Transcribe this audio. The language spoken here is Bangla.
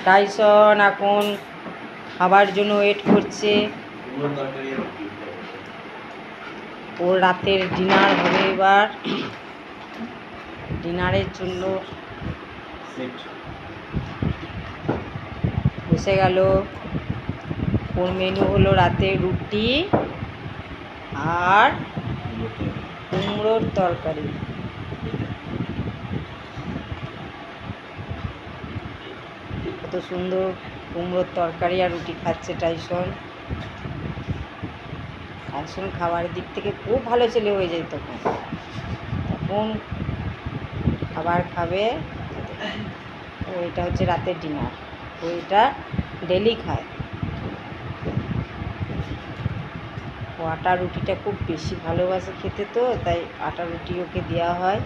টাইসন এখন খাবার জন্য ওয়েট করছে। ওর রাতের ডিনার হবে এবার। ডিনারের জন্য বসে গেল। ওর মেনু হলো রাতে রুটি আর কুমড়োর তরকারি। কত সুন্দর কুমড়োর তরকারি আর রুটি খাচ্ছে টাইসন। টাইসন খাবারের দিক থেকে খুব ভালো ছেলে হয়ে যায় তখন। তখন খাবার খাবে। ও এটা হচ্ছে রাতের ডিনার। ও এটা ডেলি খায়। ও আটা রুটিটা খুব বেশি ভালোবাসে খেতে, তো তাই আটা রুটি ওকে দেওয়া হয়।